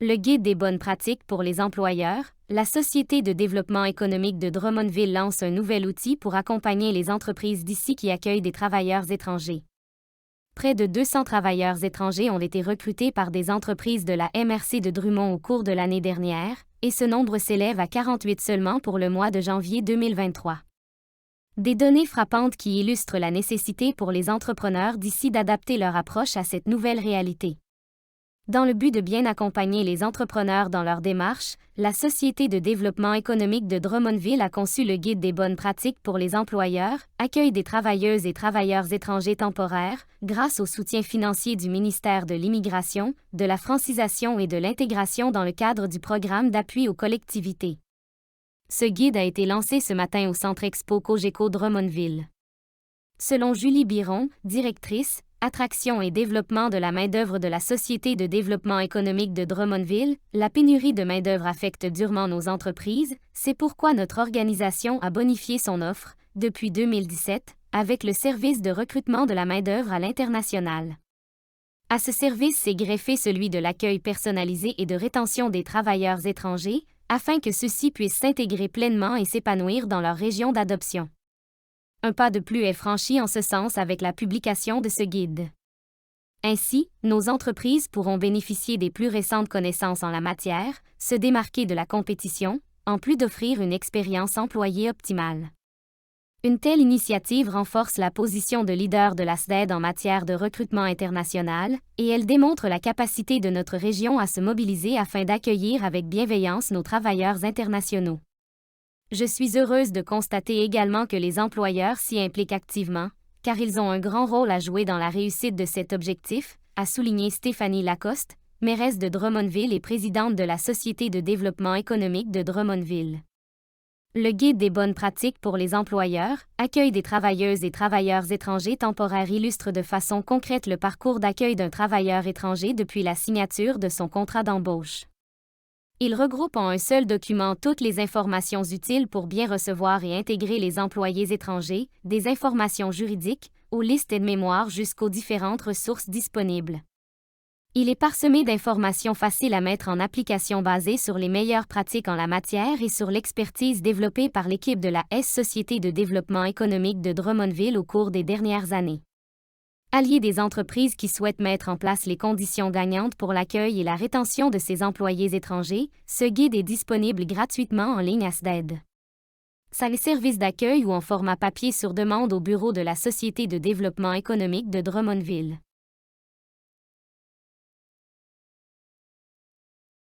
Le guide des bonnes pratiques pour les employeurs, la Société de développement économique de Drummondville lance un nouvel outil pour accompagner les entreprises d'ici qui accueillent des travailleurs étrangers. Près de 200 travailleurs étrangers ont été recrutés par des entreprises de la MRC de Drummond au cours de l'année dernière, et ce nombre s'élève à 48 seulement pour le mois de janvier 2023. Des données frappantes qui illustrent la nécessité pour les entrepreneurs d'ici d'adapter leur approche à cette nouvelle réalité. Dans le but de bien accompagner les entrepreneurs dans leur démarche, la Société de développement économique de Drummondville a conçu le guide des bonnes pratiques pour les employeurs, accueil des travailleuses et travailleurs étrangers temporaires, grâce au soutien financier du ministère de l'Immigration, de la francisation et de l'intégration dans le cadre du programme d'appui aux collectivités. Ce guide a été lancé ce matin au Centre Expo Cogeco Drummondville. Selon Julie Biron, directrice, Attraction et développement de la main-d'œuvre de la Société de développement économique de Drummondville, la pénurie de main-d'œuvre affecte durement nos entreprises, c'est pourquoi notre organisation a bonifié son offre, depuis 2017, avec le service de recrutement de la main-d'œuvre à l'international. À ce service s'est greffé celui de l'accueil personnalisé et de rétention des travailleurs étrangers, afin que ceux-ci puissent s'intégrer pleinement et s'épanouir dans leur région d'adoption. Un pas de plus est franchi en ce sens avec la publication de ce guide. Ainsi, nos entreprises pourront bénéficier des plus récentes connaissances en la matière, se démarquer de la compétition, en plus d'offrir une expérience employée optimale. Une telle initiative renforce la position de leader de la SDED en matière de recrutement international, et elle démontre la capacité de notre région à se mobiliser afin d'accueillir avec bienveillance nos travailleurs internationaux. Je suis heureuse de constater également que les employeurs s'y impliquent activement, car ils ont un grand rôle à jouer dans la réussite de cet objectif, a souligné Stéphanie Lacoste, mairesse de Drummondville et présidente de la Société de développement économique de Drummondville. Le guide des bonnes pratiques pour les employeurs, accueil des travailleuses et travailleurs étrangers temporaires illustre de façon concrète le parcours d'accueil d'un travailleur étranger depuis la signature de son contrat d'embauche. Il regroupe en un seul document toutes les informations utiles pour bien recevoir et intégrer les employés étrangers, des informations juridiques, aux listes et de mémoire jusqu'aux différentes ressources disponibles. Il est parsemé d'informations faciles à mettre en application basées sur les meilleures pratiques en la matière et sur l'expertise développée par l'équipe de la Société de développement économique de Drummondville au cours des dernières années. Allié des entreprises qui souhaitent mettre en place les conditions gagnantes pour l'accueil et la rétention de ces employés étrangers, ce guide est disponible gratuitement en ligne à SDED. Ça les services d'accueil ou en format papier sur demande au bureau de la Société de développement économique de Drummondville.